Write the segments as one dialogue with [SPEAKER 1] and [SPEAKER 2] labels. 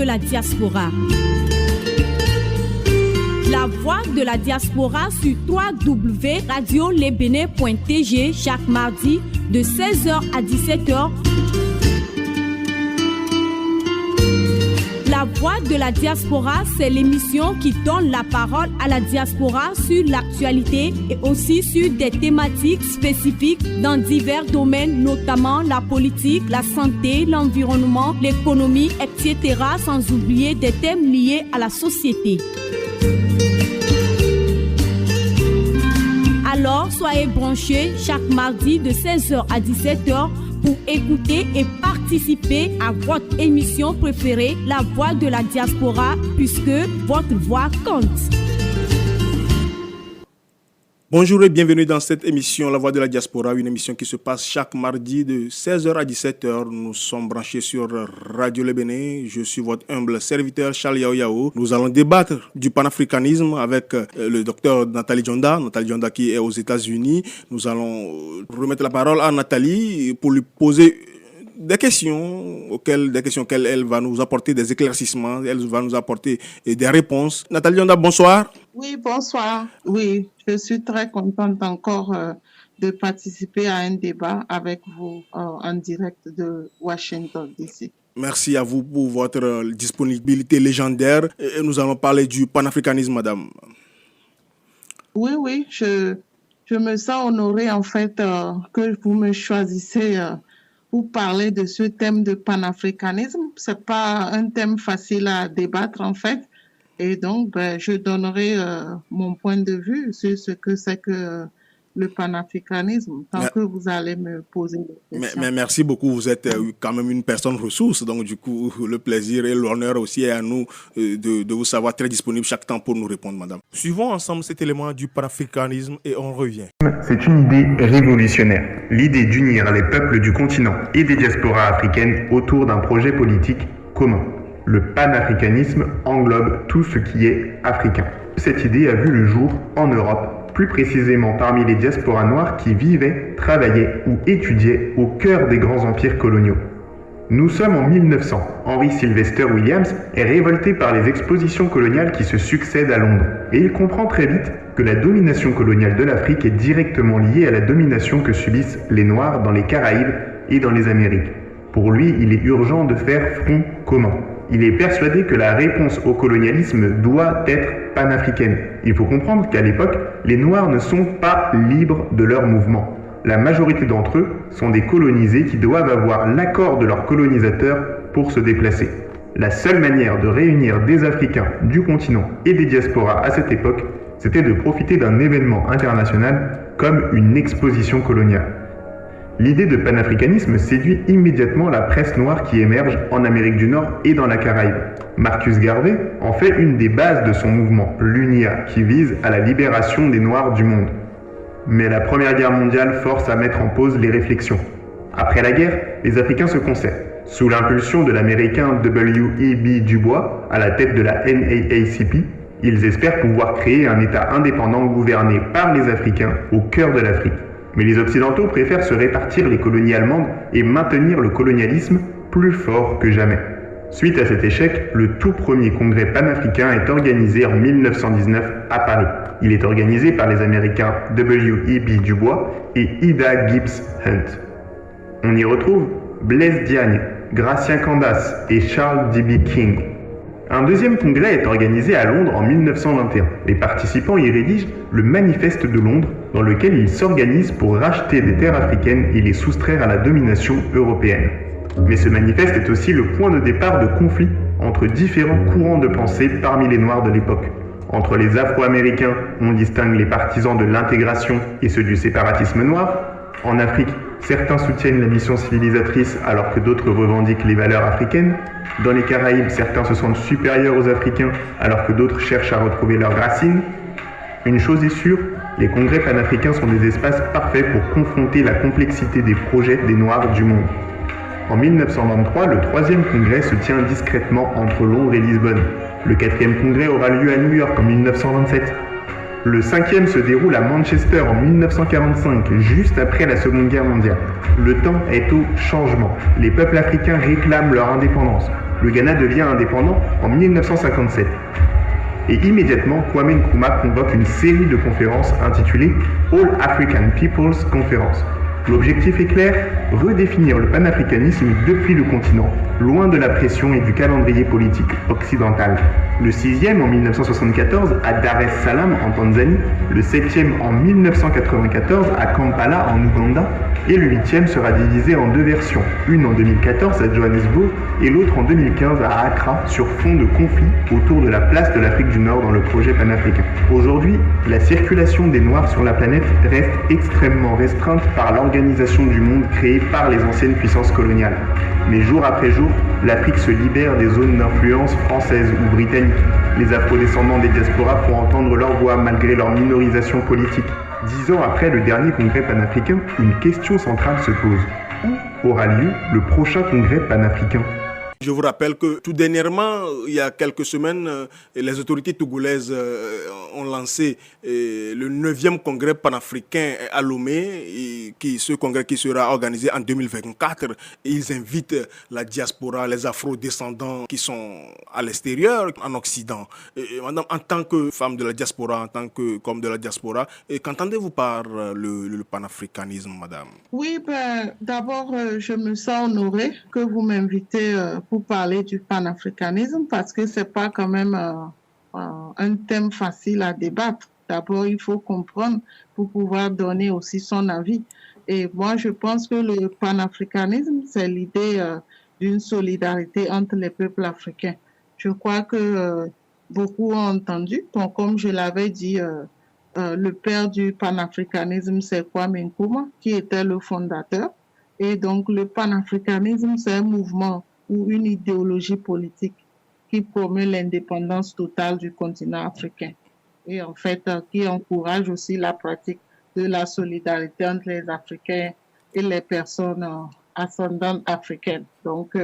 [SPEAKER 1] de la diaspora. La voix de la diaspora sur www.radiolebene.tg chaque mardi de 16h à 17h. La voix de la diaspora, c'est l'émission qui donne la parole à la diaspora sur l'actualité et aussi sur des thématiques spécifiques dans divers domaines, notamment la politique, la santé, l'environnement, l'économie, etc., sans oublier des thèmes liés à la société. Alors, soyez branchés chaque mardi de 16h à 17h pour écouter et participer à votre émission préférée, La Voix de la Diaspora, puisque votre voix compte.
[SPEAKER 2] Bonjour et bienvenue dans cette émission La Voix de la Diaspora, une émission qui se passe chaque mardi de 16h à 17h. Nous sommes branchés sur Radio Le Bénin. Je suis votre humble serviteur Charles Yao Yao. Nous allons débattre du panafricanisme avec le docteur Nathalie Dionda qui est aux États-Unis. Nous allons remettre la parole à Nathalie pour lui poser des questions auxquelles elle va nous apporter des éclaircissements, elle va nous apporter des réponses. Nathalie Dionda, bonsoir.
[SPEAKER 3] Oui, bonsoir. Oui, je suis très contente encore de participer à un débat avec vous en direct de Washington, D.C.
[SPEAKER 2] Merci à vous pour votre disponibilité légendaire. Et nous allons parler du panafricanisme, madame.
[SPEAKER 3] Oui, je me sens honorée en fait que vous me choisissez pour parler de ce thème de panafricanisme. C'est pas un thème facile à débattre en fait. Et donc, je donnerai mon point de vue sur ce que c'est que le panafricanisme, tant que vous allez me poser des questions.
[SPEAKER 2] Mais merci beaucoup, vous êtes quand même une personne ressource, donc du coup, le plaisir et l'honneur aussi est à nous de vous savoir très disponible chaque temps pour nous répondre, madame. Suivons ensemble cet élément du panafricanisme et on revient.
[SPEAKER 4] C'est une idée révolutionnaire, l'idée d'unir les peuples du continent et des diasporas africaines autour d'un projet politique commun. Le panafricanisme englobe tout ce qui est africain. Cette idée a vu le jour en Europe, plus précisément parmi les diasporas noires qui vivaient, travaillaient ou étudiaient au cœur des grands empires coloniaux. Nous sommes en 1900. Henry Sylvester Williams est révolté par les expositions coloniales qui se succèdent à Londres. Et il comprend très vite que la domination coloniale de l'Afrique est directement liée à la domination que subissent les Noirs dans les Caraïbes et dans les Amériques. Pour lui, il est urgent de faire front commun. Il est persuadé que la réponse au colonialisme doit être panafricaine. Il faut comprendre qu'à l'époque, les Noirs ne sont pas libres de leurs mouvements. La majorité d'entre eux sont des colonisés qui doivent avoir l'accord de leurs colonisateurs pour se déplacer. La seule manière de réunir des Africains du continent et des diasporas à cette époque, c'était de profiter d'un événement international comme une exposition coloniale. L'idée de panafricanisme séduit immédiatement la presse noire qui émerge en Amérique du Nord et dans la Caraïbe. Marcus Garvey en fait une des bases de son mouvement, l'UNIA, qui vise à la libération des Noirs du monde. Mais la Première Guerre mondiale force à mettre en pause les réflexions. Après la guerre, les Africains se concertent. Sous l'impulsion de l'Américain W.E.B. Du Bois, à la tête de la NAACP, ils espèrent pouvoir créer un État indépendant gouverné par les Africains au cœur de l'Afrique. Mais les Occidentaux préfèrent se répartir les colonies allemandes et maintenir le colonialisme plus fort que jamais. Suite à cet échec, le tout premier congrès panafricain est organisé en 1919 à Paris. Il est organisé par les Américains W.E.B. Du Bois et Ida Gibbs Hunt. On y retrouve Blaise Diagne, Gratien Candace et Charles D.B. King. Un deuxième congrès est organisé à Londres en 1921. Les participants y rédigent le Manifeste de Londres, dans lequel ils s'organisent pour racheter des terres africaines et les soustraire à la domination européenne. Mais ce manifeste est aussi le point de départ de conflits entre différents courants de pensée parmi les Noirs de l'époque. Entre les Afro-Américains, on distingue les partisans de l'intégration et ceux du séparatisme noir. En Afrique, certains soutiennent la mission civilisatrice alors que d'autres revendiquent les valeurs africaines. Dans les Caraïbes, certains se sentent supérieurs aux Africains alors que d'autres cherchent à retrouver leurs racines. Une chose est sûre, les congrès panafricains sont des espaces parfaits pour confronter la complexité des projets des Noirs du monde. En 1923, le troisième congrès se tient discrètement entre Londres et Lisbonne. Le quatrième congrès aura lieu à New York en 1927. Le cinquième se déroule à Manchester en 1945, juste après la Seconde Guerre mondiale. Le temps est au changement. Les peuples africains réclament leur indépendance. Le Ghana devient indépendant en 1957. Et immédiatement, Kwame Nkrumah convoque une série de conférences intitulées All African People's Conference. L'objectif est clair, redéfinir le panafricanisme depuis le continent, loin de la pression et du calendrier politique occidental. Le 6e en 1974 à Dar es Salaam en Tanzanie, le 7e en 1994 à Kampala en Ouganda, et le 8e sera divisé en deux versions, une en 2014 à Johannesburg et l'autre en 2015 à Accra sur fond de conflit autour de la place de l'Afrique du Nord dans le projet panafricain. Aujourd'hui, la circulation des Noirs sur la planète reste extrêmement restreinte par l'organisation du monde créée par les anciennes puissances coloniales. Mais jour après jour, l'Afrique se libère des zones d'influence françaises ou britanniques. Les afrodescendants des diasporas font entendre leur voix malgré leur minorisation politique. 10 ans après le dernier congrès panafricain, une question centrale se pose. Où aura lieu le prochain congrès panafricain ?
[SPEAKER 2] Je vous rappelle que tout dernièrement, il y a quelques semaines, les autorités togolaises ont lancé le 9e congrès panafricain à Lomé, ce congrès qui sera organisé en 2024. Et ils invitent la diaspora, les afro-descendants qui sont à l'extérieur, en Occident. Et madame, en tant que femme de la diaspora, en tant qu'homme de la diaspora, qu'entendez-vous par le panafricanisme, madame?
[SPEAKER 3] Oui, d'abord, je me sens honorée que vous m'invitez pour parler du panafricanisme parce que c'est pas quand même un thème facile à débattre. D'abord, il faut comprendre pour pouvoir donner aussi son avis. Et moi, je pense que le panafricanisme, c'est l'idée d'une solidarité entre les peuples africains. Je crois que beaucoup ont entendu, donc comme je l'avais dit, le père du panafricanisme, c'est Kwame Nkrumah, qui était le fondateur. Et donc, le panafricanisme, c'est un mouvement ou une idéologie politique qui promeut l'indépendance totale du continent africain et en fait qui encourage aussi la pratique de la solidarité entre les Africains et les personnes ascendantes africaines. Donc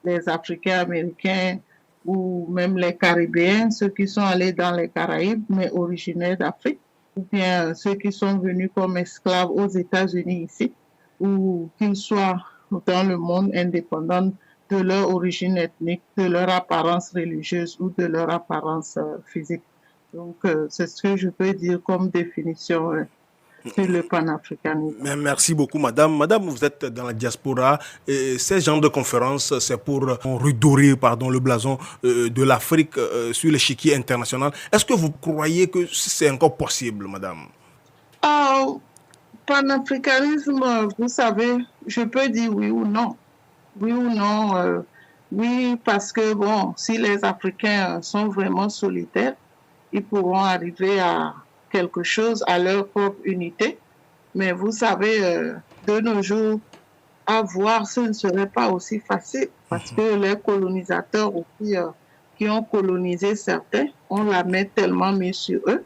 [SPEAKER 3] les Africains américains ou même les Caribéens, ceux qui sont allés dans les Caraïbes mais originaires d'Afrique, ou bien ceux qui sont venus comme esclaves aux États-Unis ici, ou qu'ils soient dans le monde indépendant de leur origine ethnique, de leur apparence religieuse ou de leur apparence physique. Donc, c'est ce que je peux dire comme définition sur le panafricanisme.
[SPEAKER 2] Merci beaucoup, madame. Madame, vous êtes dans la diaspora. Et ces genres de conférences, c'est pour redorer le blason de l'Afrique sur l'échiquier international. Est-ce que vous croyez que c'est encore possible, madame?
[SPEAKER 3] Panafricanisme, vous savez, je peux dire oui ou non. Oui ou non, oui, parce que bon, si les Africains sont vraiment solidaires, ils pourront arriver à quelque chose, à leur propre unité. Mais vous savez, de nos jours, à voir, ce ne serait pas aussi facile parce que les colonisateurs aussi, qui ont colonisé certains, on la met tellement mis sur eux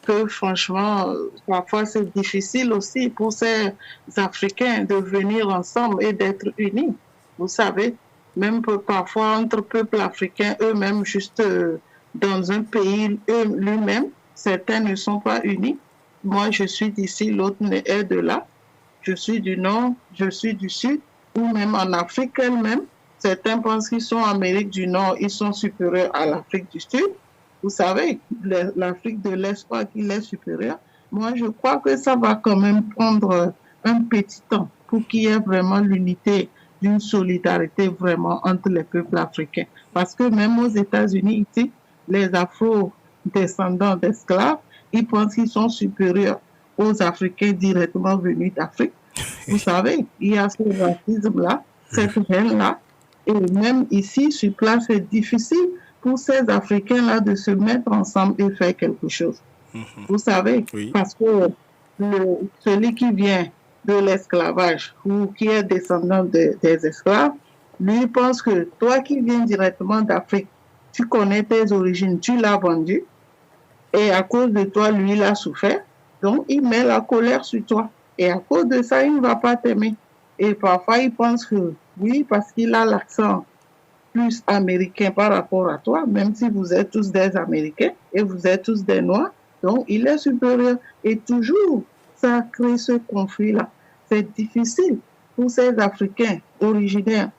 [SPEAKER 3] que franchement, parfois c'est difficile aussi pour ces Africains de venir ensemble et d'être unis. Vous savez, même parfois entre peuples africains eux-mêmes, juste dans un pays lui-même, certains ne sont pas unis. Moi, je suis d'ici, l'autre est de là. Je suis du Nord, je suis du Sud, ou même en Afrique elle-même. Certains pensent qu'ils sont en Amérique du Nord, ils sont supérieurs à l'Afrique du Sud. Vous savez, l'Afrique de l'Est croit qu'il est supérieur. Moi, je crois que ça va quand même prendre un petit temps pour qu'il y ait vraiment l'unité d'une solidarité vraiment entre les peuples africains. Parce que même aux États-Unis, ici, les afro-descendants d'esclaves, ils pensent qu'ils sont supérieurs aux Africains directement venus d'Afrique. Vous savez, il y a ce racisme-là, cette haine-là. Et même ici, sur place, c'est difficile pour ces Africains-là de se mettre ensemble et faire quelque chose. Vous savez, parce que celui qui vient de l'esclavage ou qui est descendant des esclaves, lui pense que toi qui viens directement d'Afrique, tu connais tes origines, tu l'as vendu et à cause de toi, lui, il a souffert. Donc, il met la colère sur toi et à cause de ça, il ne va pas t'aimer. Et parfois, il pense que oui, parce qu'il a l'accent plus américain par rapport à toi, même si vous êtes tous des Américains et vous êtes tous des Noirs, donc il est supérieur. Et toujours, ça crée ce conflit-là. C'est difficile pour ces Africains originaires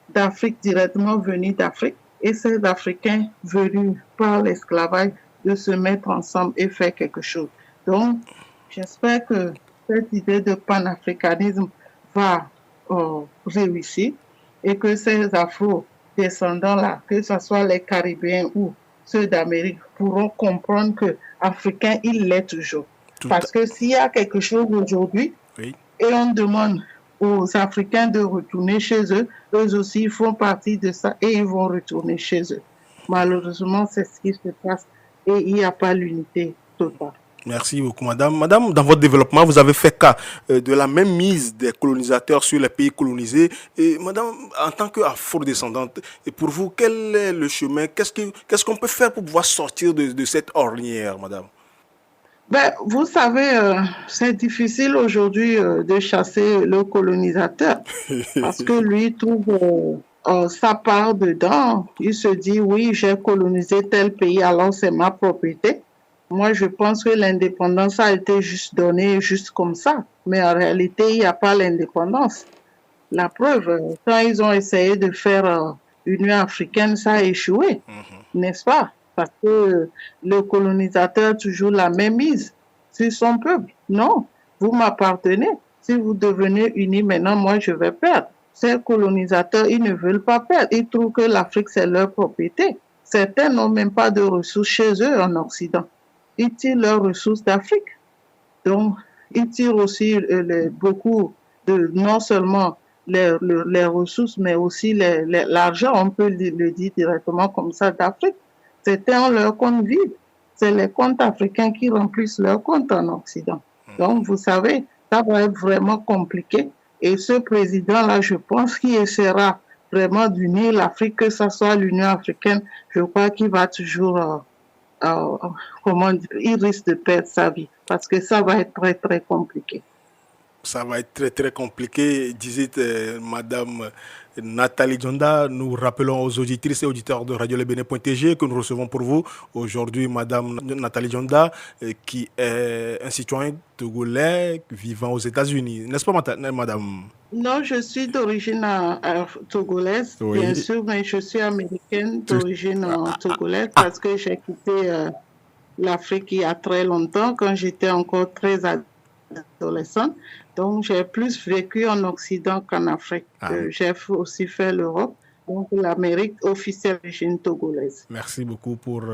[SPEAKER 3] d'Afrique directement venus d'Afrique et ces Africains venus par l'esclavage de se mettre ensemble et faire quelque chose. Donc, j'espère que cette idée de panafricanisme va réussir et que ces Afro-descendants-là, que ce soit les Caribéens ou ceux d'Amérique, pourront comprendre que Africain, il l'est toujours. Parce que s'il y a quelque chose aujourd'hui, et on demande aux Africains de retourner chez eux, eux aussi ils font partie de ça et ils vont retourner chez eux. Malheureusement, c'est ce qui se passe et il n'y a pas l'unité totale.
[SPEAKER 2] Merci beaucoup, madame. Madame, dans votre développement, vous avez fait cas de la même mise des colonisateurs sur les pays colonisés. Et madame, en tant qu'afro-descendante, pour vous, quel est le chemin? Qu'est-ce qu'on peut faire pour pouvoir sortir de cette ornière, madame?
[SPEAKER 3] Ben, vous savez, c'est difficile aujourd'hui de chasser le colonisateur parce que lui trouve sa part dedans. Il se dit, oui, j'ai colonisé tel pays, alors c'est ma propriété. Moi, je pense que l'indépendance a été juste donnée juste comme ça. Mais en réalité, il n'y a pas l'indépendance. La preuve, quand ils ont essayé de faire l'Union africaine, ça a échoué, n'est-ce pas? Parce que le colonisateur a toujours la même mise sur son peuple. Non, vous m'appartenez. Si vous devenez unis maintenant, moi, je vais perdre. Ces colonisateurs, ils ne veulent pas perdre. Ils trouvent que l'Afrique, c'est leur propriété. Certains n'ont même pas de ressources chez eux en Occident. Ils tirent leurs ressources d'Afrique. Donc, ils tirent aussi beaucoup de, non seulement les ressources, mais aussi l'argent, on peut le dire directement comme ça, d'Afrique. Certains ont leur compte vide. C'est les comptes africains qui remplissent leurs comptes en Occident. Donc, vous savez, ça va être vraiment compliqué. Et ce président-là, je pense qu'il essaiera vraiment d'unir l'Afrique, que ce soit l'Union africaine. Je crois qu'il va toujours... il risque de perdre sa vie parce que ça va être très très compliqué.
[SPEAKER 2] Ça va être très très compliqué, disait Madame Nathalie Djonda. Nous rappelons aux auditrices et auditeurs de Radio Lebene.tg que nous recevons pour vous aujourd'hui Madame Nathalie Djonda, qui est un citoyen togolais vivant aux États-Unis. N'est-ce pas, Madame?
[SPEAKER 3] Non, je suis d'origine togolaise, oui, bien sûr, mais je suis américaine d'origine togolaise parce que j'ai quitté l'Afrique il y a très longtemps, quand j'étais encore très adolescente. Donc, j'ai plus vécu en Occident qu'en Afrique. J'ai aussi fait l'Europe. Donc, l'Amérique officielle d'origine togolaise.
[SPEAKER 2] Merci beaucoup pour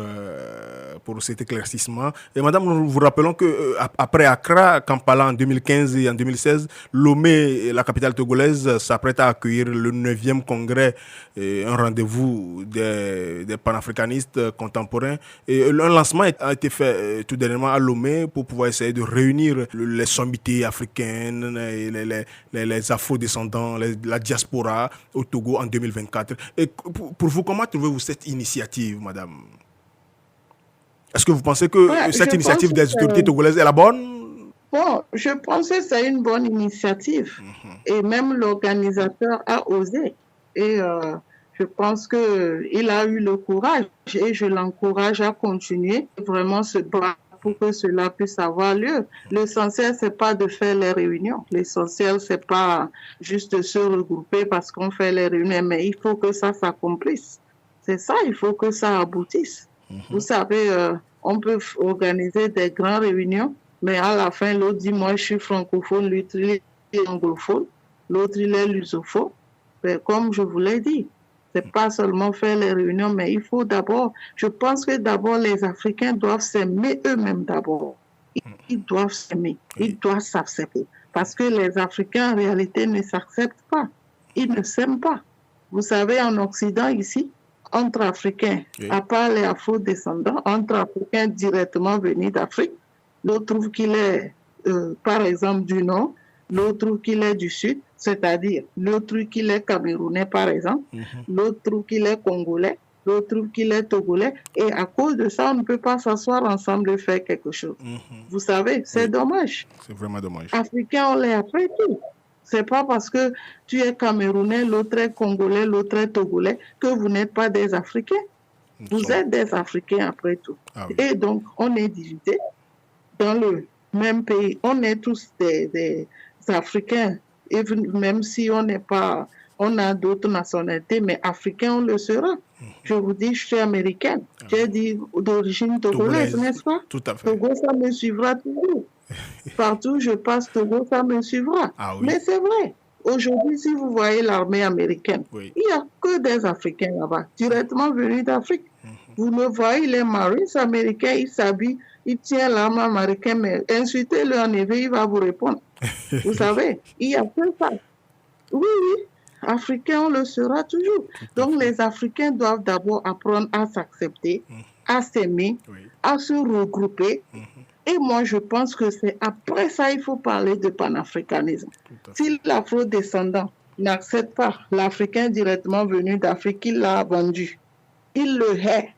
[SPEAKER 2] cet éclaircissement. Et madame, nous vous rappelons qu'après Accra, Kampala en 2015 et en 2016, Lomé, la capitale togolaise, s'apprête à accueillir le 9e congrès, un rendez-vous des panafricanistes contemporains. Et un lancement a été fait tout dernièrement à Lomé pour pouvoir essayer de réunir les sommités africaines, les afro-descendants, la diaspora au Togo en 2024. Et pour vous, comment trouvez-vous cette initiative, madame? Est-ce que vous pensez que cette initiative des autorités togolaises est la bonne?
[SPEAKER 3] Bon, je pense que c'est une bonne initiative. Et même l'organisateur a osé. Et je pense qu'il a eu le courage. Et je l'encourage à continuer, vraiment se battre pour que cela puisse avoir lieu. L'essentiel, c'est pas de faire les réunions. L'essentiel, c'est pas juste de se regrouper parce qu'on fait les réunions, mais il faut que ça s'accomplisse. C'est ça, il faut que ça aboutisse. Vous savez, on peut organiser des grandes réunions, mais à la fin, l'autre dit, moi, je suis francophone, l'autre, il est anglophone, l'autre, il est lusophone. Mais comme je vous l'ai dit, c'est pas seulement faire les réunions, mais il faut d'abord, je pense que d'abord les Africains doivent s'aimer eux-mêmes d'abord. Ils doivent s'aimer, ils doivent s'accepter. Parce que les Africains en réalité ne s'acceptent pas, ils ne s'aiment pas. Vous savez, en Occident ici, entre Africains, à part les Afro-descendants, entre Africains directement venus d'Afrique, l'autre trouve qu'il est, par exemple, du Nord, l'autre trouve qu'il est du Sud, c'est-à-dire l'autre trouve qu'il est Camerounais, par exemple, l'autre trouve qu'il est Congolais, l'autre trouve qu'il est Togolais, et à cause de ça, on ne peut pas s'asseoir ensemble et faire quelque chose. Vous savez, c'est dommage.
[SPEAKER 2] C'est vraiment dommage.
[SPEAKER 3] Africains, on l'est après tout. C'est pas parce que tu es Camerounais, l'autre est Congolais, l'autre est Togolais, que vous n'êtes pas des Africains. Vous êtes des Africains après tout. Et donc, on est divisés dans le même pays. On est tous des Africains, et même si on on a d'autres nationalités, mais africain, on le sera. Je vous dis, je suis américaine. J'ai dit d'origine togolaise, n'est-ce pas?
[SPEAKER 2] Tout à fait.
[SPEAKER 3] Togo, ça me suivra toujours. Partout où je passe, Togo, ça me suivra.
[SPEAKER 2] Ah oui.
[SPEAKER 3] Mais c'est vrai. Aujourd'hui, si vous voyez l'armée américaine,
[SPEAKER 2] Oui.
[SPEAKER 3] il n'y a que des Africains là-bas, directement venus d'Afrique. Vous le voyez, les Marines américains, ils s'habillent, ils tiennent l'arme américaine, mais insultez-le en effet, il va vous répondre. Vous savez, il n'y a que ça. Oui, oui, Africains, on le sera toujours. Donc, les Africains doivent d'abord apprendre à s'accepter, à s'aimer,
[SPEAKER 2] Oui.
[SPEAKER 3] à se regrouper. Et moi, je pense que c'est après ça, il faut parler de panafricanisme. Si l'afro-descendant n'accepte pas l'Africain directement venu d'Afrique, il l'a vendu. Il le hait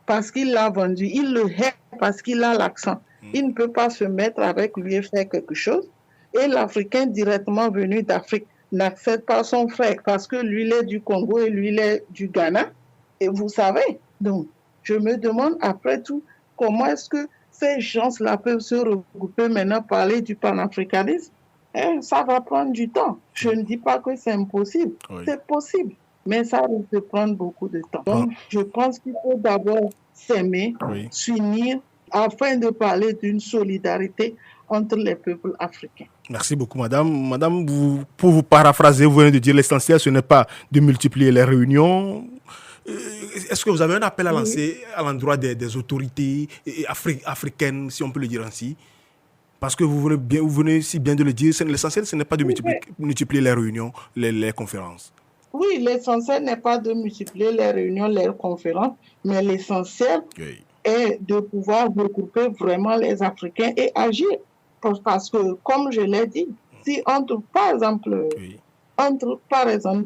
[SPEAKER 3] parce qu'il l'a vendu. Il le hait parce qu'il a l'accent. Il ne peut pas se mettre avec lui et faire quelque chose. Et l'Africain directement venu d'Afrique n'accepte pas son frère parce que lui, il est du Congo et lui, il est du Ghana. Et vous savez, donc, je me demande après tout, comment est-ce que ces gens-là peuvent se regrouper maintenant, parler du panafricanisme? Ça va prendre du temps. Je ne dis pas que c'est impossible.
[SPEAKER 2] Oui.
[SPEAKER 3] C'est possible, mais ça risque de prendre beaucoup de temps. Donc, je pense qu'il faut d'abord s'aimer,
[SPEAKER 2] Oui.
[SPEAKER 3] s'unir, afin de parler d'une solidarité entre les peuples africains.
[SPEAKER 2] Merci beaucoup, madame. Madame, pour vous paraphraser, vous venez de dire l'essentiel, ce n'est pas de multiplier les réunions. Est-ce que vous avez un appel à lancer à l'endroit des autorités africaines, si on peut le dire ainsi? Parce que vous venez si bien de le dire, l'essentiel, ce n'est pas de multiplier les réunions, les conférences.
[SPEAKER 3] Oui, l'essentiel n'est pas de multiplier les réunions, les conférences, mais l'essentiel est de pouvoir regrouper vraiment les Africains et agir. Parce que, comme je l'ai dit, si entre, par exemple,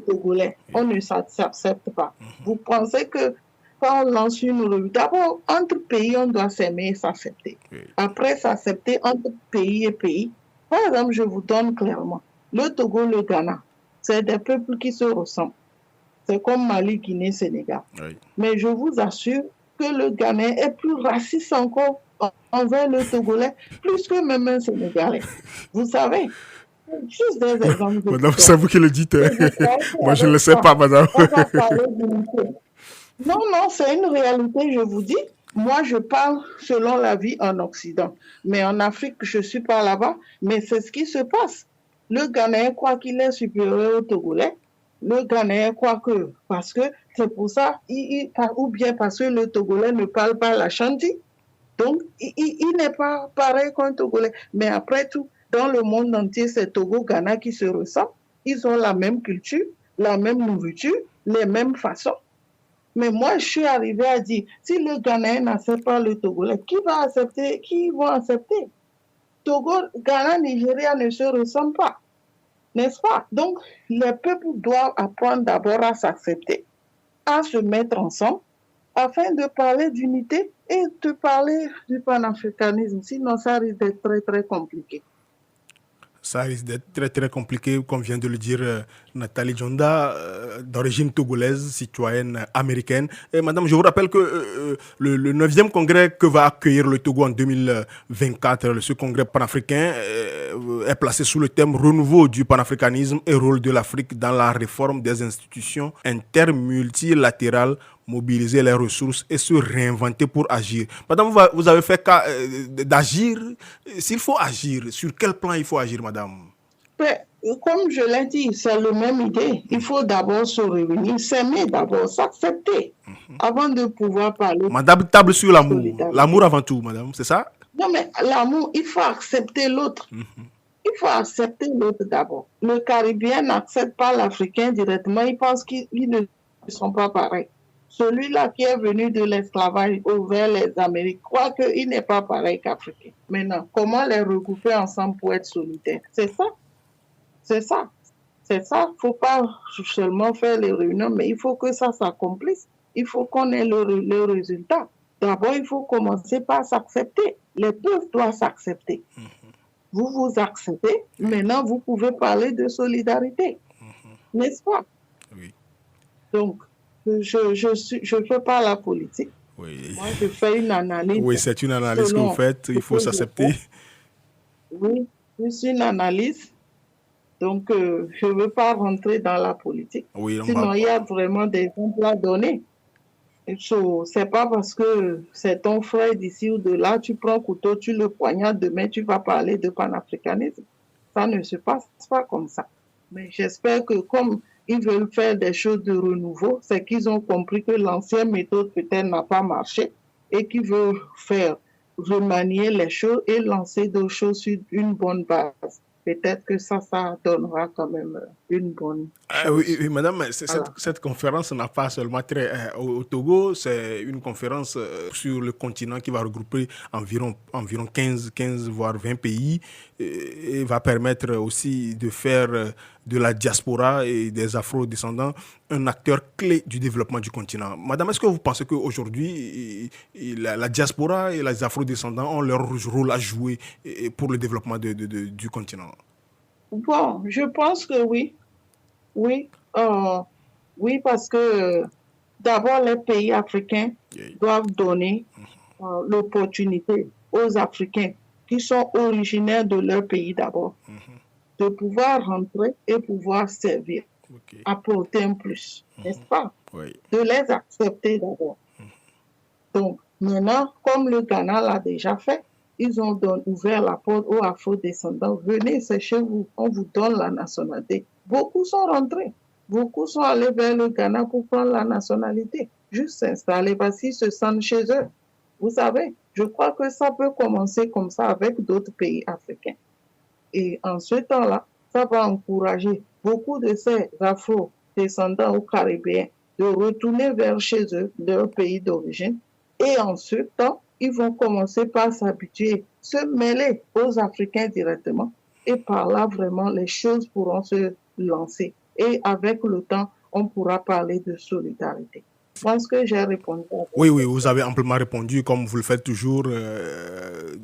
[SPEAKER 3] Togolais, on ne s'accepte pas. Vous pensez que quand on lance une revue, d'abord, entre pays, on doit s'aimer et s'accepter. Après, s'accepter entre pays et pays. Par exemple, je vous donne clairement, le Togo, le Ghana, c'est des peuples qui se ressemblent. C'est comme Mali, Guinée, Sénégal. Mais je vous assure que le Ghanéen est plus raciste encore envers le Togolais, plus que même un Sénégalais. Vous savez, juste des exemples.
[SPEAKER 2] Madame, c'est vous qui le dites. Moi, je ne le sais pas, madame.
[SPEAKER 3] On va parler d'unité. Non, c'est une réalité, je vous dis. Moi, je parle selon la vie en Occident. Mais en Afrique, je ne suis pas là-bas. Mais c'est ce qui se passe. Le Ghanéen croit qu'il est supérieur au Togolais. Le Ghanéen croit que, parce que c'est pour ça, ou bien parce que le Togolais ne parle pas la chanti. Donc, il n'est pas pareil qu'un Togolais. Mais après tout, dans le monde entier, c'est Togo-Ghana qui se ressemblent. Ils ont la même culture, la même nourriture, les mêmes façons. Mais moi, je suis arrivée à dire, si le Ghanéen n'accepte pas le Togolais, qui va accepter? Qui vont accepter? Togo, Ghana, Nigeria ne se ressemblent pas. N'est-ce pas? Donc, les peuples doivent apprendre d'abord à s'accepter, à se mettre ensemble, afin de parler d'unité et de parler du panafricanisme. Sinon, ça risque d'être très, très compliqué.
[SPEAKER 2] Ça risque d'être très, très compliqué, comme vient de le dire Nathalie Djonda, d'origine togolaise, citoyenne américaine. Et madame, je vous rappelle que le 9e congrès que va accueillir le Togo en 2024, ce congrès panafricain, est placé sous le thème « Renouveau du panafricanisme et rôle de l'Afrique dans la réforme des institutions intermultilatérales, mobiliser les ressources et se réinventer pour agir ». Madame, vous avez fait cas d'agir. S'il faut agir, sur quel plan il faut agir, madame?
[SPEAKER 3] Mais, comme je l'ai dit, c'est la même idée. Il faut d'abord se réunir, s'aimer d'abord, s'accepter, avant de pouvoir parler.
[SPEAKER 2] Madame table sur l'amour. L'amour avant tout, madame, c'est ça? Non,
[SPEAKER 3] mais l'amour, il faut accepter l'autre. Il faut accepter l'autre d'abord. Le Caribéen n'accepte pas l'Africain directement. Il pense qu'ils ne sont pas pareils. Celui-là qui est venu de l'esclavage vers les Amériques croit qu'il n'est pas pareil qu'Africain. Maintenant, comment les regrouper ensemble pour être solidaires? C'est ça. C'est ça. C'est ça. Il ne faut pas seulement faire les réunions, mais il faut que ça s'accomplisse. Il faut qu'on ait le résultat. D'abord, il faut commencer par s'accepter. Les peuples doivent s'accepter. Vous vous acceptez. Maintenant, vous pouvez parler de solidarité. N'est-ce pas?
[SPEAKER 2] Oui.
[SPEAKER 3] Donc, je ne fais pas la politique.
[SPEAKER 2] Oui.
[SPEAKER 3] Moi, je fais une analyse.
[SPEAKER 2] Oui, c'est une analyse que vous faites. Il faut s'accepter.
[SPEAKER 3] Oui, c'est une analyse Donc, je ne veux pas rentrer dans la politique.
[SPEAKER 2] Oui,
[SPEAKER 3] Sinon, il y a vraiment des exemples à donner. So, c'est pas parce que c'est ton frère d'ici ou de là, tu prends un couteau, tu le poignardes, demain tu vas parler de panafricanisme. Ça ne se passe pas comme ça. Mais j'espère que comme ils veulent faire des choses de renouveau, c'est qu'ils ont compris que l'ancienne méthode peut-être n'a pas marché et qu'ils veulent faire remanier les choses et lancer d'autres choses sur une bonne base. Peut-être que ça donnera quand même une bonne chose.
[SPEAKER 2] Oui, madame,
[SPEAKER 3] Voilà.
[SPEAKER 2] cette conférence n'a pas seulement trait au Togo, c'est une conférence sur le continent qui va regrouper environ 15 voire 20 pays et va permettre aussi de faire de la diaspora et des afro-descendants un acteur clé du développement du continent. Madame, est-ce que vous pensez qu'aujourd'hui, la diaspora et les afro-descendants ont leur rôle à jouer pour le développement du continent?
[SPEAKER 3] Bon, je pense que oui. Oui, oui, parce que d'abord, les pays africains doivent donner l'opportunité aux Africains qui sont originaires de leur pays d'abord, de pouvoir rentrer et pouvoir servir, apporter un plus, n'est-ce pas?
[SPEAKER 2] Oui.
[SPEAKER 3] De les accepter d'abord. Donc, maintenant, comme le Ghana l'a déjà fait, ils ont ouvert la porte aux afro-descendants. Venez, c'est chez vous, on vous donne la nationalité. Beaucoup sont rentrés. Beaucoup sont allés vers le Ghana pour prendre la nationalité. Juste s'installer parce qu'ils se sentent chez eux. Vous savez, je crois que ça peut commencer comme ça avec d'autres pays africains. Et en ce temps-là, ça va encourager beaucoup de ces afro-descendants ou caribéens de retourner vers chez eux, leur pays d'origine. Et en ce temps, ils vont commencer par s'habituer, se mêler aux Africains directement. Et par là, vraiment, les choses pourront se lancer. Et avec le temps, on pourra parler de solidarité. Je pense que j'ai répondu à votre
[SPEAKER 2] Oui,
[SPEAKER 3] question.
[SPEAKER 2] vous avez amplement répondu, comme vous le faites toujours,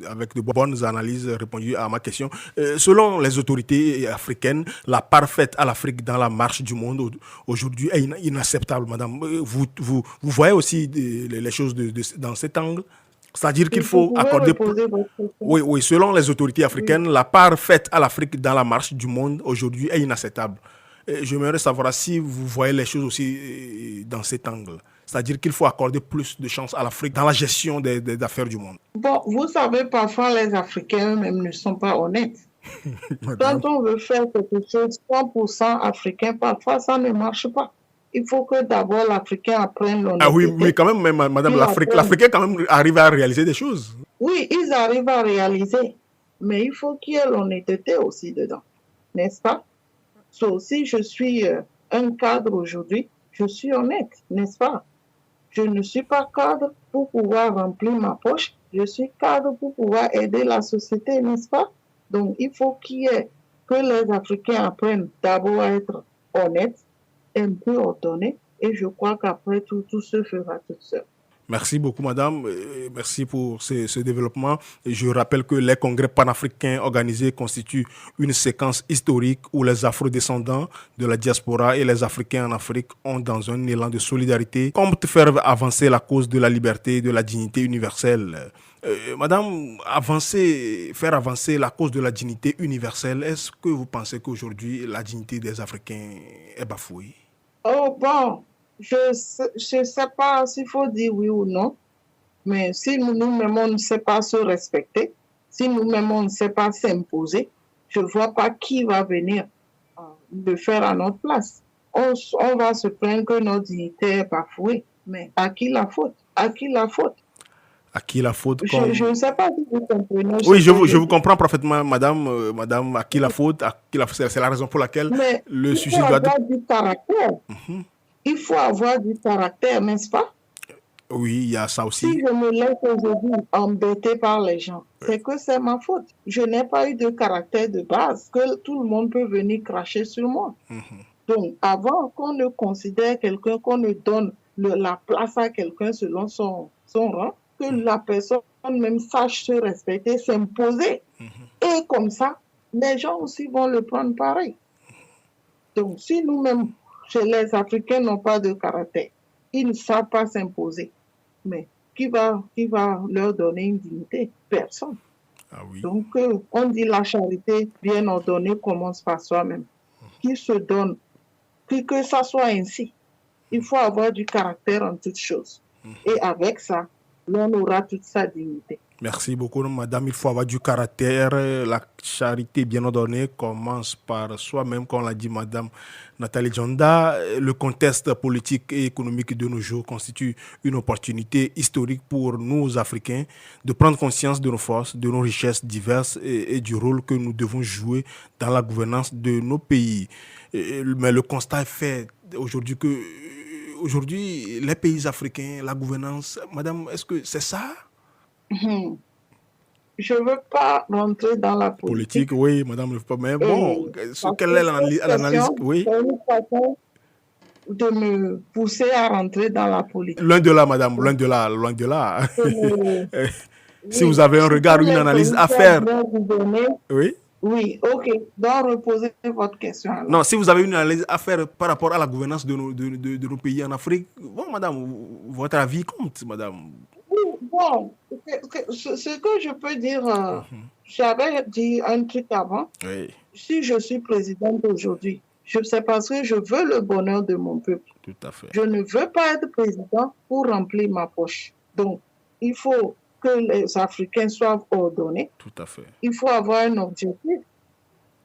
[SPEAKER 2] avec de bonnes analyses, répondu à ma question. Selon les autorités africaines, la part faite à l'Afrique dans la marche du monde aujourd'hui est inacceptable, madame. Vous voyez aussi les choses dans cet angle? C'est-à-dire qu'il
[SPEAKER 3] Vous
[SPEAKER 2] faut
[SPEAKER 3] pouvez
[SPEAKER 2] accorder...
[SPEAKER 3] reposer votre question?
[SPEAKER 2] Oui, selon les autorités africaines, la part faite à l'Afrique dans la marche du monde aujourd'hui est inacceptable. J'aimerais savoir si vous voyez les choses aussi dans cet angle. C'est-à-dire qu'il faut accorder plus de chance à l'Afrique dans la gestion des affaires du monde.
[SPEAKER 3] Bon, vous savez, parfois les Africains eux-mêmes ne sont pas honnêtes.
[SPEAKER 2] Madame.
[SPEAKER 3] Quand on veut faire quelque chose 100% africain, parfois ça ne marche pas. Il faut que d'abord l'Africain apprenne l'honnêteté.
[SPEAKER 2] Ah oui, mais quand même, madame,
[SPEAKER 3] Puis
[SPEAKER 2] l'Africain quand même arrive à réaliser des choses.
[SPEAKER 3] Oui, ils arrivent à réaliser, mais il faut qu'il y ait l'honnêteté aussi dedans, n'est-ce pas? So, si je suis un cadre aujourd'hui, je suis honnête, n'est-ce pas? Je ne suis pas cadre pour pouvoir remplir ma poche, je suis cadre pour pouvoir aider la société, n'est-ce pas? Donc, il faut que les Africains apprennent d'abord à être honnêtes, un peu ordonnés, et je crois qu'après tout se fera tout seul.
[SPEAKER 2] Merci beaucoup, madame. Merci pour ce développement. Je rappelle que les congrès panafricains organisés constituent une séquence historique où les afro-descendants de la diaspora et les Africains en Afrique ont, dans un élan de solidarité, comptent faire avancer la cause de la liberté et de la dignité universelle. Madame, faire avancer la cause de la dignité universelle, est-ce que vous pensez qu'aujourd'hui, la dignité des Africains est bafouée?
[SPEAKER 3] Oh bon, je ne sais pas s'il faut dire oui ou non, mais si nous-mêmes, on ne sait pas se respecter, si nous-mêmes, on ne sait pas s'imposer, je ne vois pas qui va venir le faire à notre place. On va se plaindre que notre dignité est bafouée, mais à qui la faute? À qui la faute?
[SPEAKER 2] À qui la faute
[SPEAKER 3] Je ne sais pas si vous comprenez.
[SPEAKER 2] Oui, je vous comprends parfaitement, madame. Madame, à qui la faute? C'est la raison pour laquelle
[SPEAKER 3] mais
[SPEAKER 2] le sujet
[SPEAKER 3] doit...
[SPEAKER 2] doit...
[SPEAKER 3] Il faut avoir du caractère. Il faut avoir du caractère, n'est-ce pas?
[SPEAKER 2] Oui, il y a ça aussi.
[SPEAKER 3] Si je me laisse aujourd'hui embêter par les gens, c'est que c'est ma faute. Je n'ai pas eu de caractère de base, que tout le monde peut venir cracher sur moi. Donc, avant qu'on ne considère quelqu'un, qu'on ne donne la place à quelqu'un selon son rang, que la personne même sache se respecter, s'imposer. Et comme ça, les gens aussi vont le prendre pareil. Donc, si nous-mêmes, chez les Africains, n'ont pas de caractère, ils ne savent pas s'imposer. Mais qui va leur donner une dignité? Personne.
[SPEAKER 2] Ah oui.
[SPEAKER 3] Donc, on dit la charité bien ordonnée commence par soi-même. Qui se donne, que ça soit ainsi. Il faut avoir du caractère en toutes choses. Et avec ça, l'on aura toute sa dignité.
[SPEAKER 2] Merci beaucoup, madame. Il faut avoir du caractère. La charité bien ordonnée commence par soi-même, comme l'a dit madame Nathalie Djonda. Le contexte politique et économique de nos jours constitue une opportunité historique pour nous, Africains, de prendre conscience de nos forces, de nos richesses diverses et du rôle que nous devons jouer dans la gouvernance de nos pays. Mais le constat est fait aujourd'hui que aujourd'hui, les pays africains, la gouvernance, madame, est-ce que c'est ça?
[SPEAKER 3] Je ne veux pas rentrer dans la politique.
[SPEAKER 2] Oui, madame, mais bon, quelle est l'analyse? Oui.
[SPEAKER 3] C'est une façon de me pousser à rentrer dans la politique.
[SPEAKER 2] Loin de là, madame, loin de là, loin de là. Si vous avez un regard ou une analyse à faire. Oui.
[SPEAKER 3] Oui, ok. Donc, reposez votre question. Alors.
[SPEAKER 2] Non, si vous avez une analyse à faire par rapport à la gouvernance de nos pays en Afrique, bon, madame, votre avis compte, madame.
[SPEAKER 3] Bon, ce que je peux dire, j'avais dit un truc avant.
[SPEAKER 2] Oui.
[SPEAKER 3] Si je suis présidente aujourd'hui, c'est parce que je veux le bonheur de mon peuple.
[SPEAKER 2] Tout à fait.
[SPEAKER 3] Je ne veux pas être président pour remplir ma poche. Donc, il faut que les Africains soient ordonnés.
[SPEAKER 2] Tout à fait.
[SPEAKER 3] Il faut avoir un objectif.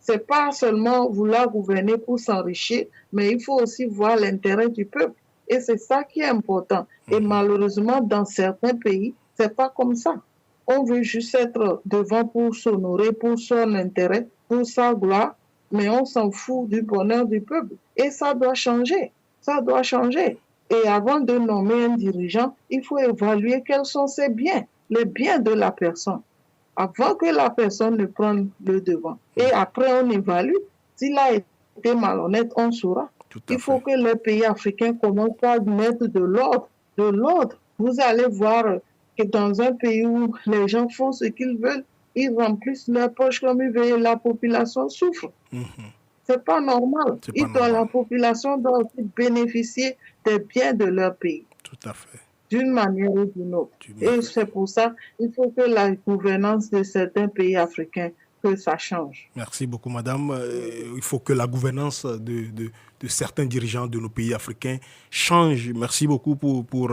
[SPEAKER 3] Ce n'est pas seulement vouloir gouverner pour s'enrichir, mais il faut aussi voir l'intérêt du peuple. Et c'est ça qui est important. Et malheureusement, dans certains pays, ce n'est pas comme ça. On veut juste être devant pour s'honorer, pour son intérêt, pour sa gloire, mais on s'en fout du bonheur du peuple. Et ça doit changer. Ça doit changer. Et avant de nommer un dirigeant, il faut évaluer quels sont ses biens, les biens de la personne, avant que la personne ne prenne le devant. Et après, on évalue. S'il a été malhonnête, on saura. Il faut que les pays africains commencent à mettre de l'ordre. De l'ordre. Vous allez voir que dans un pays où les gens font ce qu'ils veulent, ils remplissent leurs poches comme ils veulent et la population souffre. C'est pas normal. La population doit aussi bénéficier des biens de leur pays.
[SPEAKER 2] Tout à fait.
[SPEAKER 3] D'une manière ou d'une autre. Et c'est pour ça qu'il faut que la gouvernance de certains pays africains, que ça change.
[SPEAKER 2] Merci beaucoup, madame. Il faut que la gouvernance de certains dirigeants de nos pays africains change. Merci beaucoup pour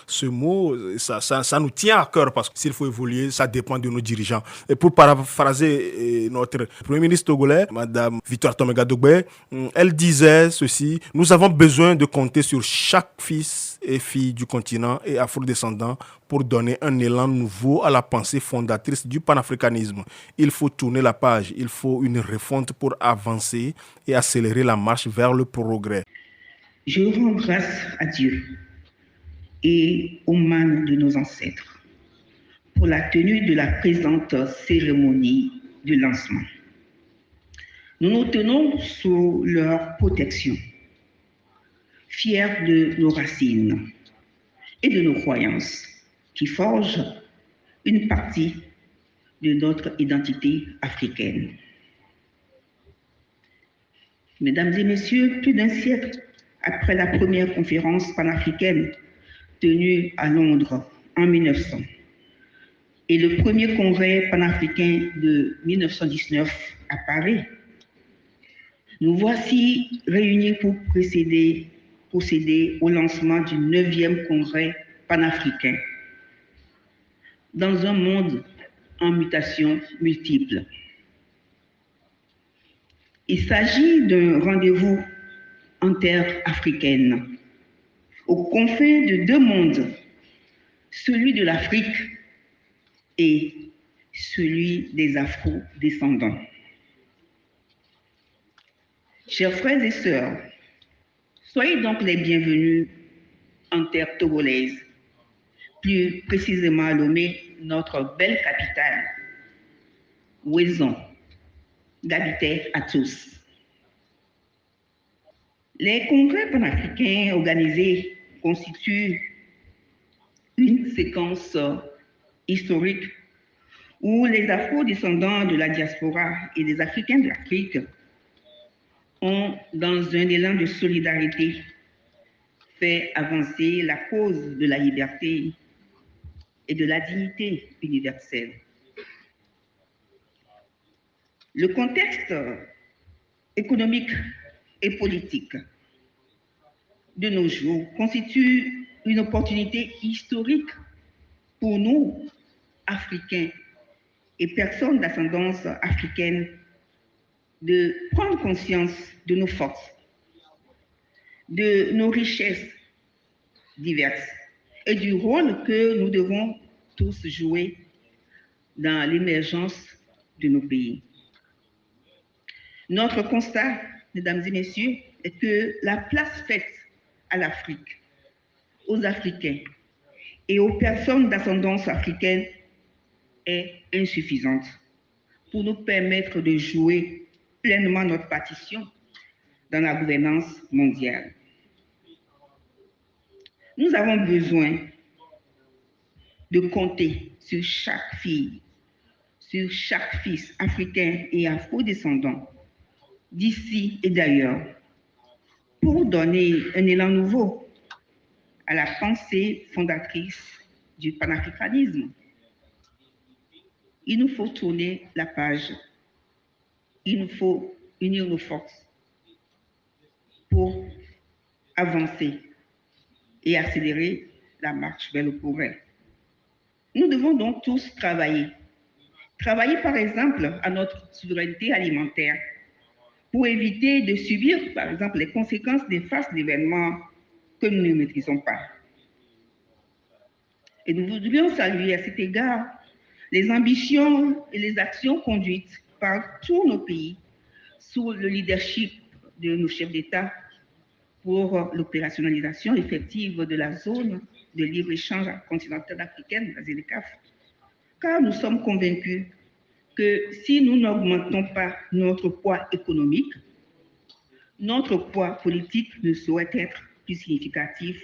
[SPEAKER 2] ce mot. Ça nous tient à cœur parce que s'il faut évoluer, ça dépend de nos dirigeants. Et pour paraphraser notre Premier ministre togolais, madame Victoire Tomenga-Dogbe, elle disait ceci: nous avons besoin de compter sur chaque fils et fille du continent et afro-descendant pour donner un élan nouveau à la pensée fondatrice du panafricanisme. Il faut tourner la page, il faut une refonte pour avancer et accélérer la marche vers le progrès.
[SPEAKER 5] Je rends grâce à Dieu et aux manes de nos ancêtres pour la tenue de la présente cérémonie de lancement. Nous nous tenons sous leur protection, fiers de nos racines et de nos croyances qui forgent une partie de notre identité africaine. Mesdames et messieurs, plus d'un siècle après la première conférence panafricaine tenue à Londres en 1900 et le premier congrès panafricain de 1919 à Paris, nous voici réunis pour procéder au lancement du 9e congrès panafricain dans un monde en mutation multiple. Il s'agit d'un rendez-vous en terre africaine, aux confins de deux mondes, celui de l'Afrique et celui des Afro-descendants. Chers frères et sœurs, soyez donc les bienvenus en terre togolaise, plus précisément à Lomé, notre belle capitale, Ouezon, d'habiter à tous. Les congrès panafricains organisés constituent une séquence historique où les Afro-descendants de la diaspora et les Africains de l'Afrique ont, dans un élan de solidarité, fait avancer la cause de la liberté et de la dignité universelle. Le contexte économique et politique de nos jours constitue une opportunité historique pour nous, Africains et personnes d'ascendance africaine, de prendre conscience de nos forces, de nos richesses diverses et du rôle que nous devons tous jouer dans l'émergence de nos pays. Notre constat, mesdames et messieurs, est que la place faite à l'Afrique, aux Africains et aux personnes d'ascendance africaine est insuffisante pour nous permettre de jouer pleinement notre partition dans la gouvernance mondiale. Nous avons besoin de compter sur chaque fille, sur chaque fils africain et afro-descendant d'ici et d'ailleurs pour donner un élan nouveau à la pensée fondatrice du panafricanisme. Il nous faut tourner la page, il nous faut unir nos forces pour avancer et accélérer la marche vers le progrès. Nous devons donc tous travailler. Travailler par exemple à notre souveraineté alimentaire pour éviter de subir par exemple les conséquences néfastes d'événements que nous ne maîtrisons pas. Et nous voudrions saluer à cet égard les ambitions et les actions conduites par tous nos pays sous le leadership de nos chefs d'État pour l'opérationnalisation effective de la zone de libre-échange continentale africaine, la ZLECAf, car nous sommes convaincus que si nous n'augmentons pas notre poids économique, notre poids politique ne saurait être plus significatif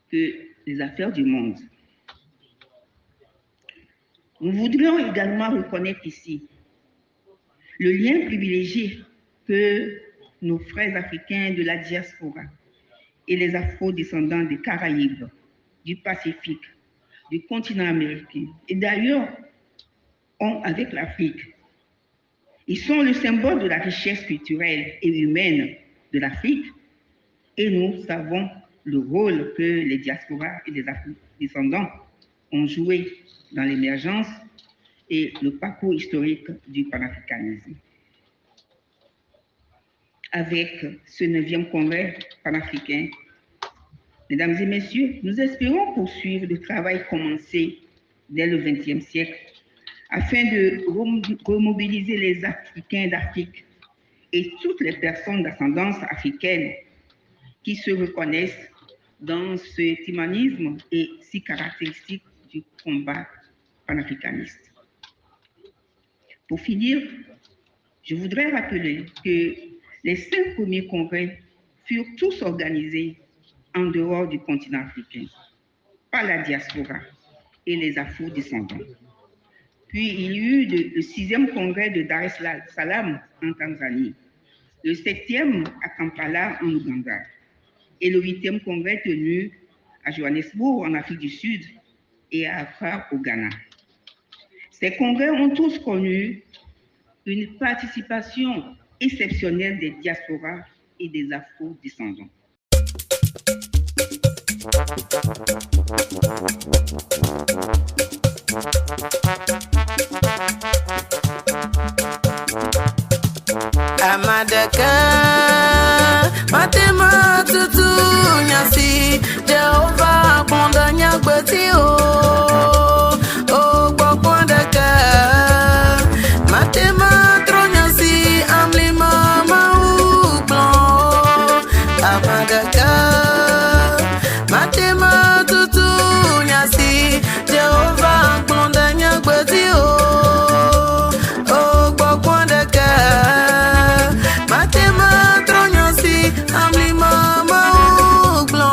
[SPEAKER 5] que les affaires du monde. Nous voudrions également reconnaître ici le lien privilégié que nos frères africains de la diaspora et les afro-descendants des Caraïbes, du Pacifique, du continent américain et d'ailleurs ont avec l'Afrique. Ils sont le symbole de la richesse culturelle et humaine de l'Afrique et nous savons le rôle que les diasporas et les afro-descendants ont joué dans l'émergence et le parcours historique du panafricanisme. Avec ce 9e congrès panafricain, mesdames et messieurs, nous espérons poursuivre le travail commencé dès le XXe siècle afin de remobiliser les Africains d'Afrique et toutes les personnes d'ascendance africaine qui se reconnaissent dans ce humanisme et si caractéristique du combat panafricaniste. Pour finir, je voudrais rappeler que les 5 premiers congrès furent tous organisés en dehors du continent africain, par la diaspora et les afro-descendants. Puis il y eut le 6e congrès de Dar es Salaam en Tanzanie, le 7e à Kampala en Ouganda et le 8e congrès tenu à Johannesburg en Afrique du Sud et à Accra au Ghana. Ces congrès ont tous connu une participation exceptionnelle des diasporas et des afro-descendants.
[SPEAKER 6] Amadaka Matema tutu nyasi Jehovah bondanya gbeti o gbondaka Matema tronyasi amli mama u plan Amadaka Matema tutu nyasi Jehovah bondanya gbeti o gbondaka Matema tronyasi amli mama u plan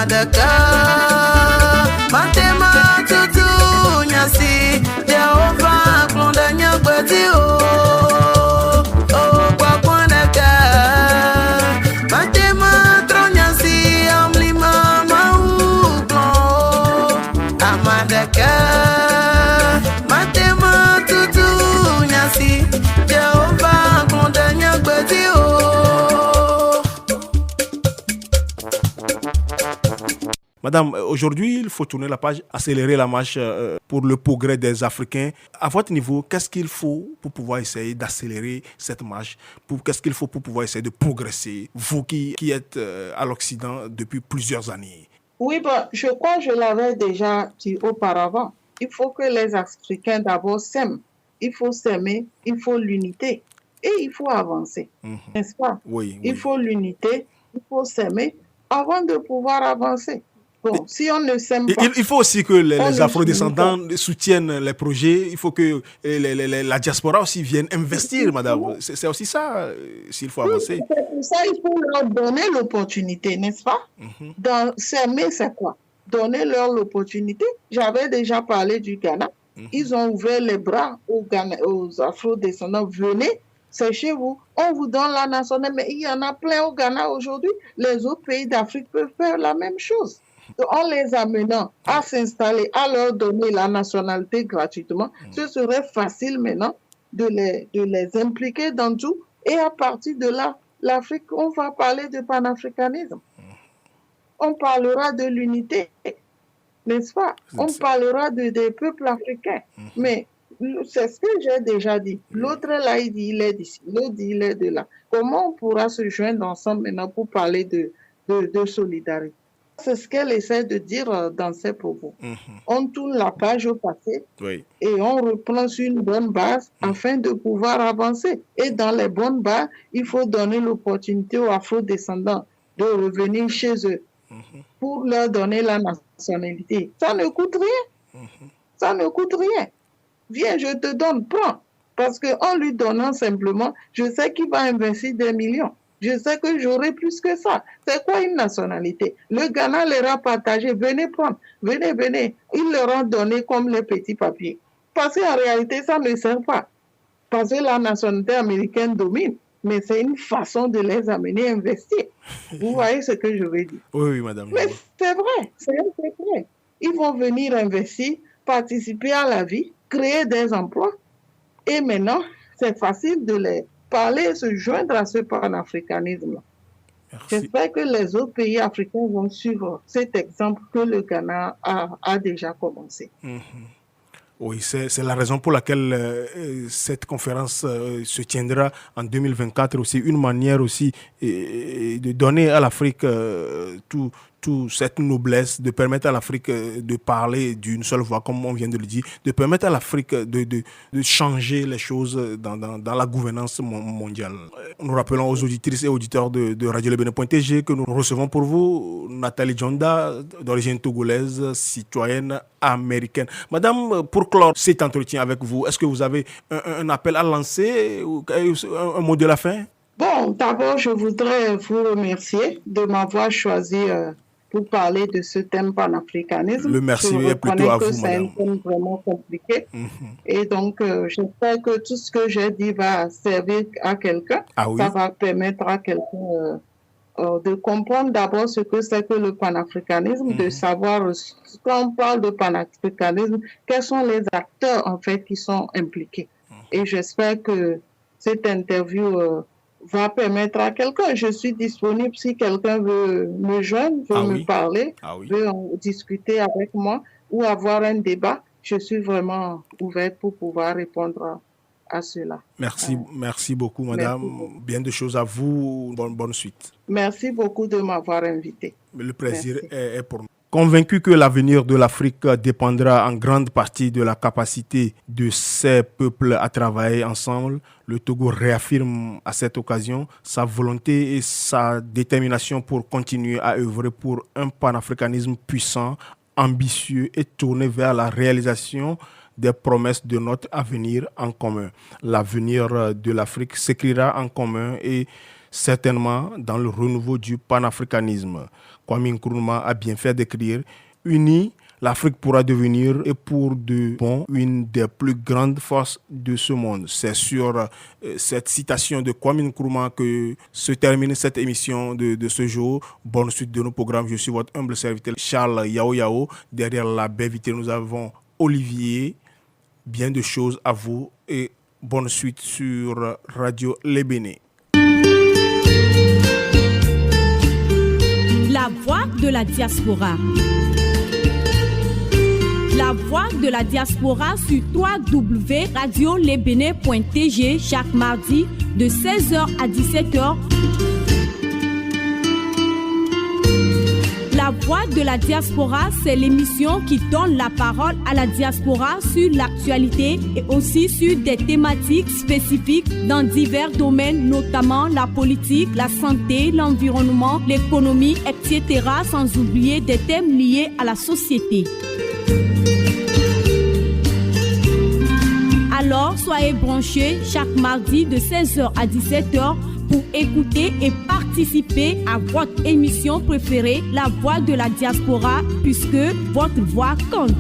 [SPEAKER 6] Amadaka Matema tutu nyasi Jehova klondanya gbati kwa kwandaka Matema tronyasi amlima mauklo Amadaka Matema tutu nyasi Jehova klondanya gbati
[SPEAKER 2] Madame, aujourd'hui, il faut tourner la page, accélérer la marche pour le progrès des Africains. À votre niveau, qu'est-ce qu'il faut pour pouvoir essayer d'accélérer cette marche? Qu'est-ce qu'il faut pour pouvoir essayer de progresser, vous qui êtes à l'Occident depuis plusieurs années?
[SPEAKER 3] Oui, je crois que je l'avais déjà dit auparavant. Il faut que les Africains d'abord s'aiment. Il faut s'aimer, il faut l'unité et il faut avancer. N'est-ce pas?
[SPEAKER 2] Oui.
[SPEAKER 3] Il faut l'unité, il faut s'aimer avant de pouvoir avancer. Bon, si on ne s'aime pas...
[SPEAKER 2] Il faut aussi que les afrodescendants soutiennent les projets. Il faut que la diaspora aussi vienne investir, madame. C'est aussi ça, s'il faut avancer.
[SPEAKER 3] C'est pour ça qu'il faut leur donner l'opportunité, n'est-ce pas? S'aimer, c'est quoi? Donner leur l'opportunité. J'avais déjà parlé du Ghana. Ils ont ouvert les bras aux afrodescendants. Venez, c'est chez vous. On vous donne la nationalité. Mais il y en a plein au Ghana aujourd'hui. Les autres pays d'Afrique peuvent faire la même chose. Donc, en les amenant à s'installer, à leur donner la nationalité gratuitement, ce serait facile maintenant de les impliquer dans tout. Et à partir de là, l'Afrique, on va parler de panafricanisme. On parlera de l'unité, n'est-ce pas? On parlera des peuples africains. Mais c'est ce que j'ai déjà dit. L'autre là, il dit il est d'ici. L'autre dit il est de là. Comment on pourra se joindre ensemble maintenant pour parler de solidarité? C'est ce qu'elle essaie de dire dans ses propos. On tourne la page au passé et on reprend sur une bonne base afin de pouvoir avancer. Et dans les bonnes bases, il faut donner l'opportunité aux afro-descendants de revenir chez eux pour leur donner la nationalité. Ça ne coûte rien. Ça ne coûte rien. Viens, je te donne, prends. Parce qu'en lui donnant simplement, je sais qu'il va investir des millions. Je sais que j'aurai plus que ça. C'est quoi une nationalité? Le Ghana leur a partagé. Venez prendre. Venez, venez. Ils leur ont donné comme les petits papiers. Parce qu'en réalité, ça ne sert pas. Parce que la nationalité américaine domine. Mais c'est une façon de les amener à investir. Vous voyez ce que je veux dire?
[SPEAKER 2] Oui, madame.
[SPEAKER 3] Mais c'est vrai. C'est vrai. Ils vont venir investir, participer à la vie, créer des emplois. Et maintenant, c'est facile de les parler et se joindre à ce panafricanisme. J'espère que les autres pays africains vont suivre cet exemple que le Ghana a déjà commencé.
[SPEAKER 2] Oui, c'est la raison pour laquelle cette conférence se tiendra en 2024. Aussi une manière aussi de donner à l'Afrique toute cette noblesse, de permettre à l'Afrique de parler d'une seule voix, comme on vient de le dire, de permettre à l'Afrique de changer les choses dans la gouvernance mondiale. Nous rappelons aux auditrices et auditeurs de Radio Lebene.tg que nous recevons pour vous Nathalie Djonda, d'origine togolaise, citoyenne américaine. Madame, pour clore cet entretien avec vous, est-ce que vous avez un appel à lancer, un mot de la fin?
[SPEAKER 3] Bon, d'abord, je voudrais vous remercier de m'avoir choisi pour parler de ce thème panafricanisme.
[SPEAKER 2] Le merci est plutôt à vous, madame.
[SPEAKER 3] C'est un thème vraiment compliqué. Et donc, j'espère que tout ce que j'ai dit va servir à quelqu'un. Ça va permettre à quelqu'un de comprendre d'abord ce que c'est que le panafricanisme, de savoir, quand on parle de panafricanisme, quels sont les acteurs, en fait, qui sont impliqués. Et j'espère que cette interview va permettre à quelqu'un. Je suis disponible si quelqu'un veut me joindre, veut me parler, veut discuter avec moi ou avoir un débat. Je suis vraiment ouverte pour pouvoir répondre à cela.
[SPEAKER 2] Merci beaucoup, madame. Bien de choses à vous. Bonne suite.
[SPEAKER 3] Merci beaucoup de m'avoir invité.
[SPEAKER 2] Le plaisir est pour nous. Convaincu que l'avenir de l'Afrique dépendra en grande partie de la capacité de ces peuples à travailler ensemble, le Togo réaffirme à cette occasion sa volonté et sa détermination pour continuer à œuvrer pour un panafricanisme puissant, ambitieux et tourné vers la réalisation des promesses de notre avenir en commun. L'avenir de l'Afrique s'écrira en commun et certainement dans le renouveau du panafricanisme. Kwame Nkrumah a bien fait d'écrire « Unis, l'Afrique pourra devenir et pour de bon une des plus grandes forces de ce monde ». C'est sur cette citation de Kwame Nkrumah que se termine cette émission de ce jour. Bonne suite de nos programmes. Je suis votre humble serviteur Charles Yao Yao. Derrière la baie vitrée, nous avons Olivier. Bien de choses à vous et bonne suite sur Radio Le Bénin.
[SPEAKER 1] La voix de la diaspora. La voix de la diaspora sur www.radiolebene.tg chaque mardi de 16h à 17h. La voix de la diaspora, c'est l'émission qui donne la parole à la diaspora sur l'actualité et aussi sur des thématiques spécifiques dans divers domaines, notamment la politique, la santé, l'environnement, l'économie, etc., sans oublier des thèmes liés à la société. Alors, soyez branchés chaque mardi de 16h à 17h pour écouter et participer à votre émission préférée, La Voix de la Diaspora, puisque votre voix compte.